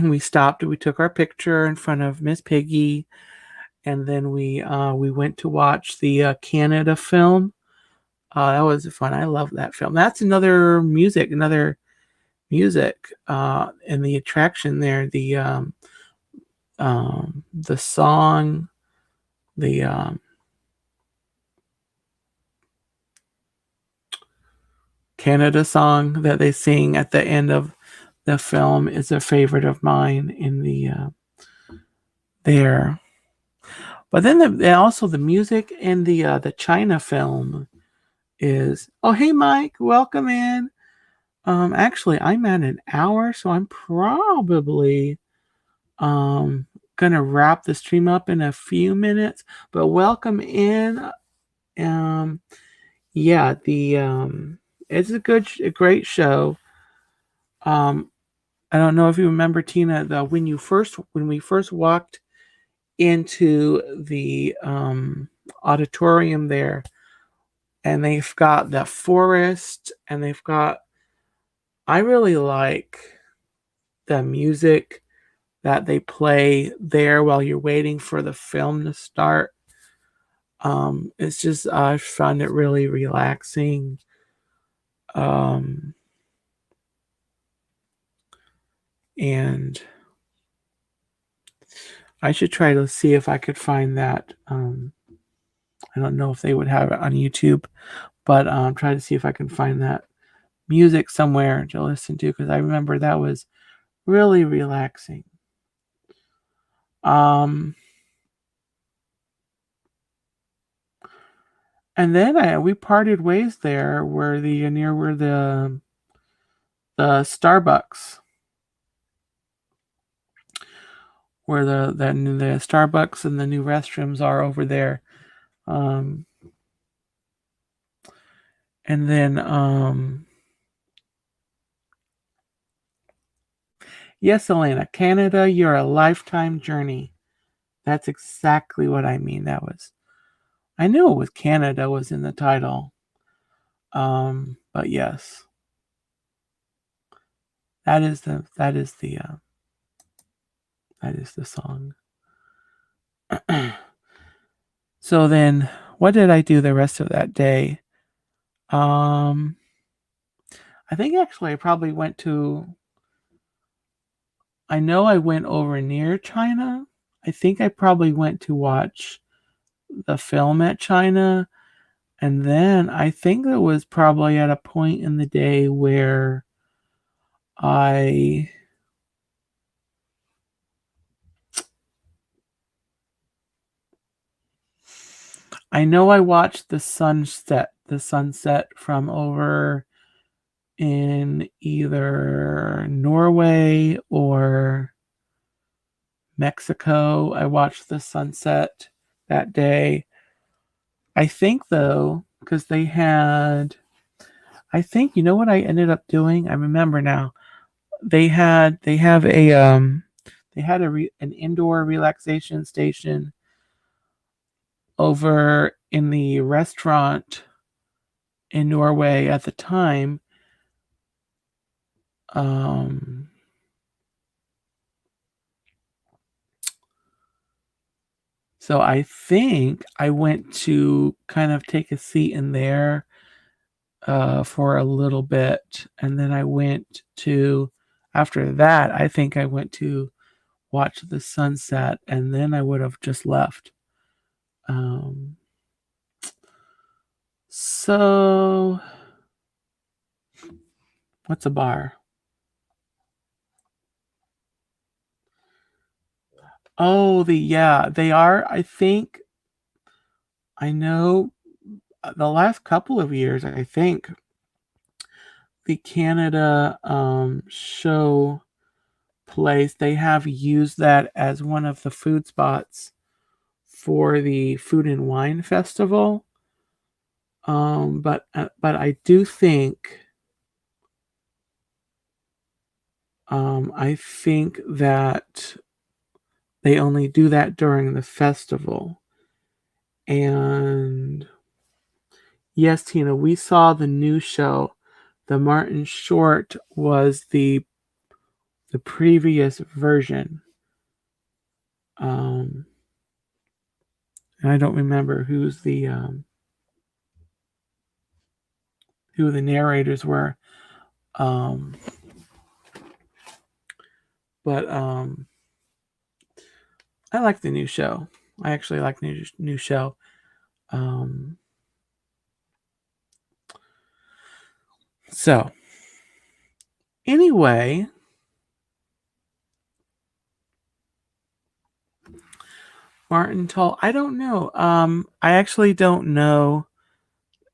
We stopped, we took our picture in front of Miss Piggy. And then we went to watch the Canada film. That was fun. I love that film. That's another music, and the attraction there. The song, the Canada song that they sing at the end of the film is a favorite of mine in the there. But then also the music in the China film is. Oh, hey Mike, welcome in. Actually, I'm at an hour, so I'm probably gonna wrap the stream up in a few minutes. But welcome in. Yeah, it's a great show. I don't know if you remember, Tina, when we first walked into the auditorium there, and they've got the forest, and I really like the music that they play there while you're waiting for the film to start. It's just, I found it really relaxing. And I should try to see if I could find that. I don't know if they would have it on YouTube, but try to see if I can find that music somewhere to listen to, because I remember that was really relaxing. And then we parted ways there where the Starbucks, where the Starbucks and the new restrooms are over there. And then yes, Elena, Canada, you're a lifetime journey. That's exactly what I mean. I knew it was Canada was in the title. But yes, that is the song. So then, what did I do the rest of that day? I think actually I probably went to. I know I went over near China. I think I probably went to watch the film at China. And then I think it was probably at a point in the day where I know I watched the sunset from over in either Norway or Mexico. I watched the sunset that day. I think though, because you know what I ended up doing? I remember now. They had an indoor relaxation station over in the restaurant in Norway at the time. So I think I went to kind of take a seat in there for a little bit, and then after that, I think I went to watch the sunset, and then I would have just left. So what's a bar? Oh, they are. I think I know the last couple of years, I think the Canada show place, they have used that as one of the food spots for the Food and Wine Festival. But I do think I think that they only do that during the festival. And yes, Tina, we saw the new show. The Martin Short was the previous version. And I don't remember who the narrators were. But I like the new show. I actually like the new show. So anyway, Martin Tull, I don't know. I actually don't know.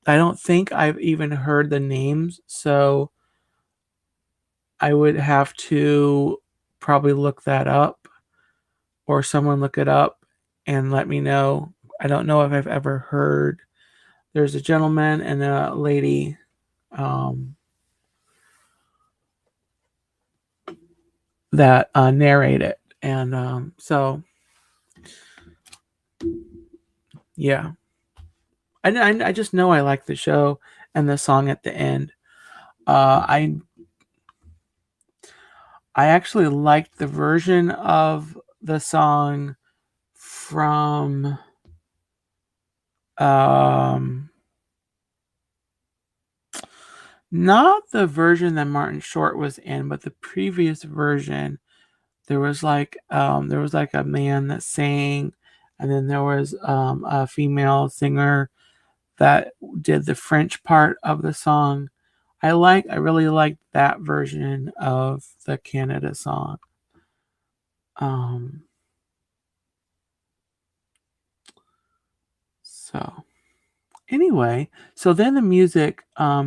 I don't think I've even heard the names, so I would have to probably look that up, or someone look it up and let me know. I don't know if I've ever heard. There's a gentleman and a lady that narrate it, and so yeah, I just know I like the show and the song at the end. I actually liked the version of the song from not the version that Martin Short was in, but the previous version. There was like a man that sang, and then there was a female singer that did the French part of the song. I really liked that version of the Canada song. So anyway, so then the music. I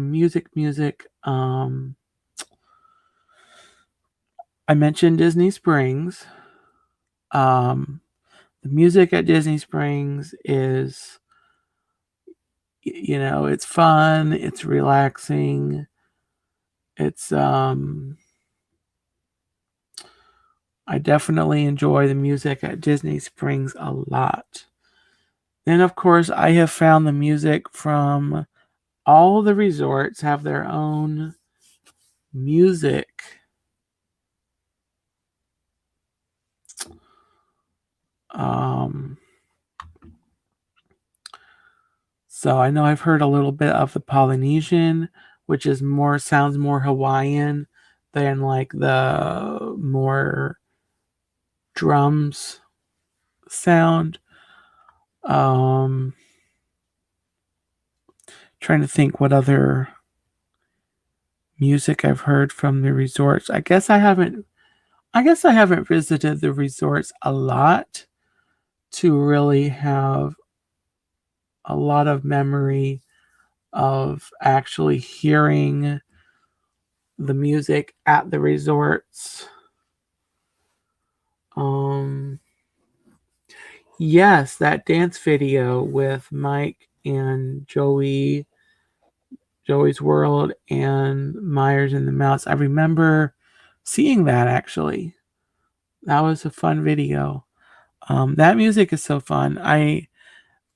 mentioned Disney Springs. The music at Disney Springs is, it's fun, it's relaxing. It's I definitely enjoy the music at Disney Springs a lot. Then of course I have found the music from all the resorts have their own music. So I know I've heard a little bit of the Polynesian, which sounds more Hawaiian than like the more drums sound. Trying to think what other music I've heard from the resorts. I guess I haven't visited the resorts a lot to really have a lot of memory of actually hearing the music at the resorts. Yes, that dance video with Mike and Joey's World and Myers and the Mouse. I remember seeing that actually. That was a fun video. That music is so fun.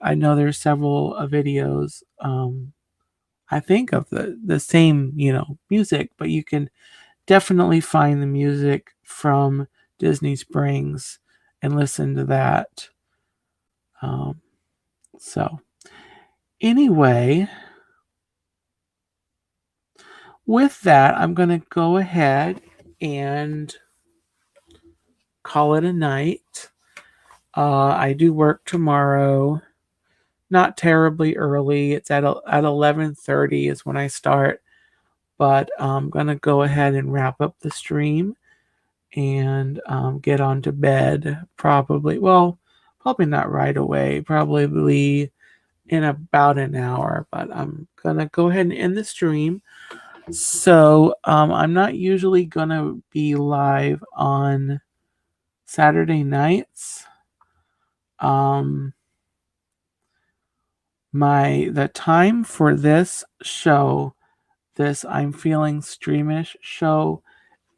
I know there's several videos. I think of the same music, but you can definitely find the music from Disney Springs and listen to that. So anyway, with that, I'm going to go ahead and call it a night. I do work tomorrow, not terribly early. It's at 11:30 is when I start, but I'm going to go ahead and wrap up the stream and get on to bed probably not right away, probably in about an hour, but I'm gonna go ahead and end the stream. So I'm not usually gonna be live on Saturday nights. The time for this show, this I'm Feeling Streamish show,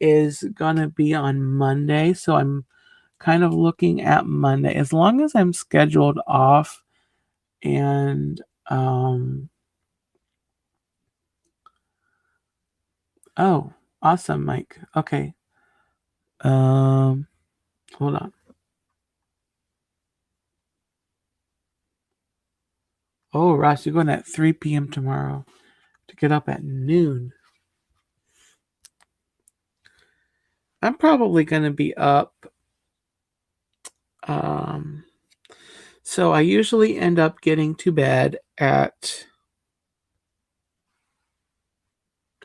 is gonna be on Monday, so I'm kind of looking at Monday. As long as I'm scheduled off and oh, awesome, Mike. Okay. Hold on. Oh, Ross, you're going at 3 p.m. tomorrow to get up at noon. I'm probably going to be up. So I usually end up getting to bed at.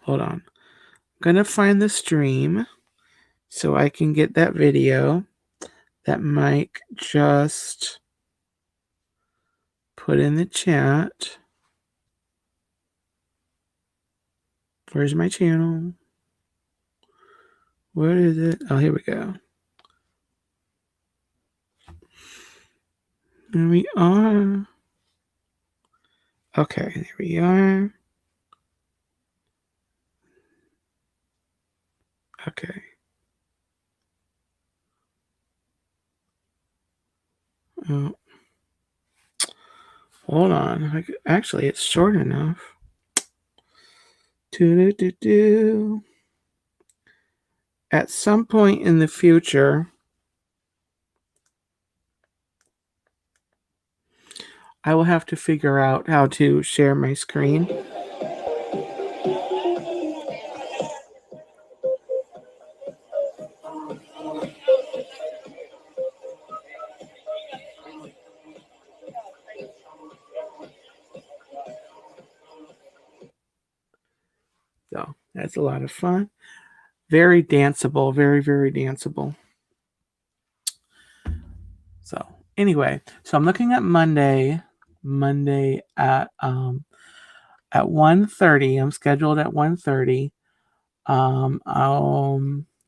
Hold on. I'm going to find the stream so I can get that video that Mike just put in the chat. Where's my channel? Where is it? Oh, here we go. Here we are. Okay, there we are. Okay. Oh, hold on. Actually, it's short enough. At some point in the future, I will have to figure out how to share my screen. So that's a lot of fun. Very danceable. Very, very danceable. So anyway, so I'm looking at Monday at 1:30. I'm scheduled at 1:30.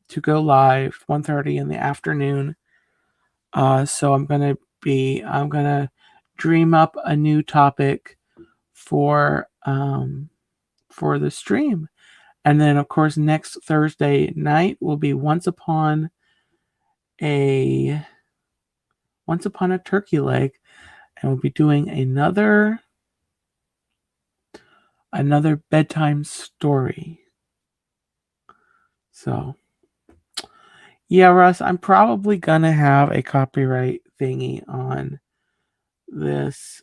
To go live 1:30 in the afternoon. So I'm gonna dream up a new topic for the stream, and then of course next Thursday night will be once upon a turkey leg, and we'll be doing another bedtime story. So yeah, Russ, I'm probably gonna have a copyright thingy on this,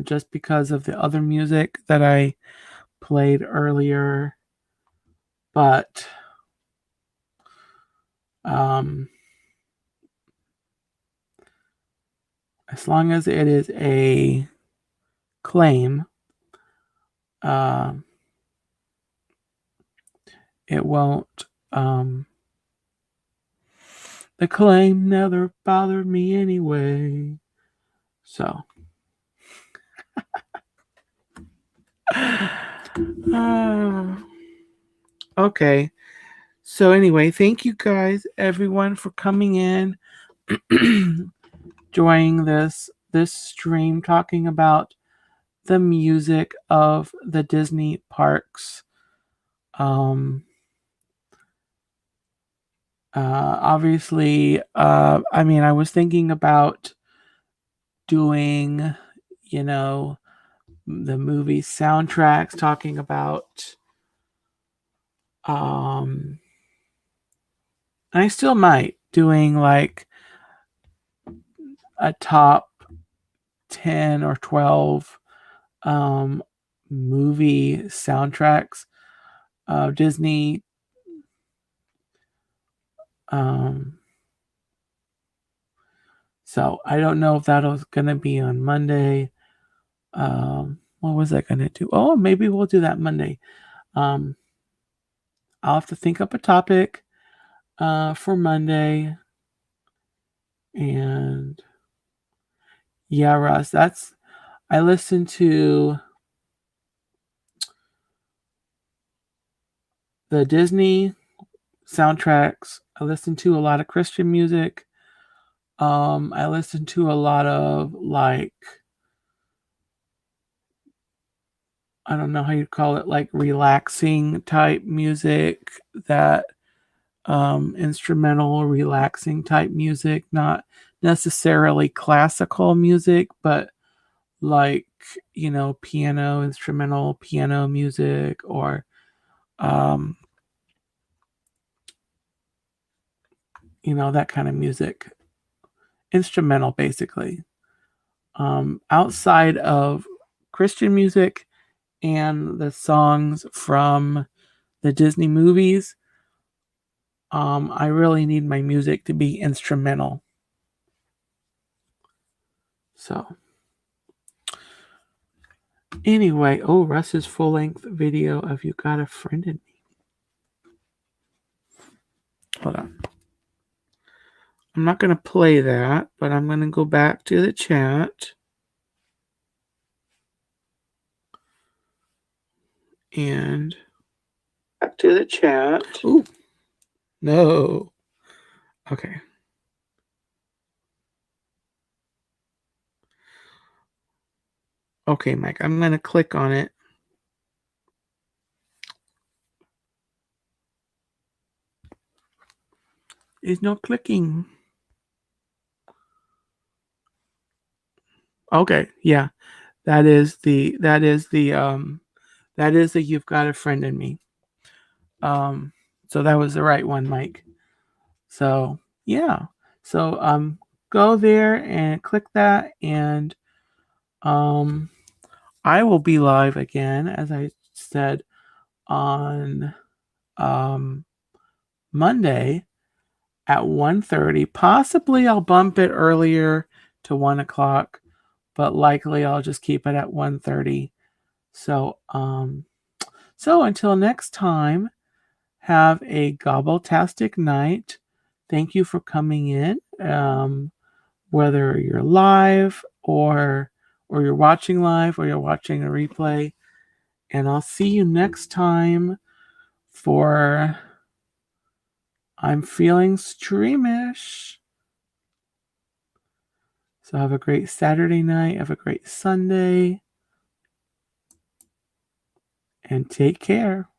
just because of the other music that I played earlier. But as long as it is a claim, it won't. The claim never bothered me anyway. So. Okay. So anyway, thank you guys, everyone, for coming in, joining this stream, talking about the music of the Disney parks. Obviously, I mean, I was thinking about doing, the movie soundtracks, talking about, I still might doing like a top 10 or 12 movie soundtracks of Disney. So I don't know if that was gonna be on Monday. What was I gonna do? Oh, maybe we'll do that Monday. I'll have to think up a topic for Monday. And yeah, Russ, I listen to the Disney soundtracks. I listen to a lot of Christian music. I listen to a lot of, like, I don't know how you call it, like relaxing type music that instrumental, relaxing type music, not necessarily classical music, but like, piano, instrumental piano music, or that kind of music. Instrumental, basically. Outside of Christian music and the songs from the Disney movies, I really need my music to be instrumental. So, anyway, Russ's full-length video of You Got a Friend in Me. Hold on. I'm not going to play that, but I'm going to go back to the chat. And back to the chat. Ooh, no. Okay. Okay, Mike, I'm going to click on it. It's not clicking. Okay, yeah. That is the You've Got a Friend in Me. So that was the right one, Mike. So, yeah. So go there and click that, and I will be live again, as I said, on Monday at 1:30. Possibly I'll bump it earlier to 1 o'clock, but likely I'll just keep it at 1:30. So until next time, have a gobble-tastic night. Thank you for coming in, whether you're live or you're watching live or you're watching a replay. And I'll see you next time for I'm Feeling Streamish. So have a great Saturday night. Have a great Sunday. And take care.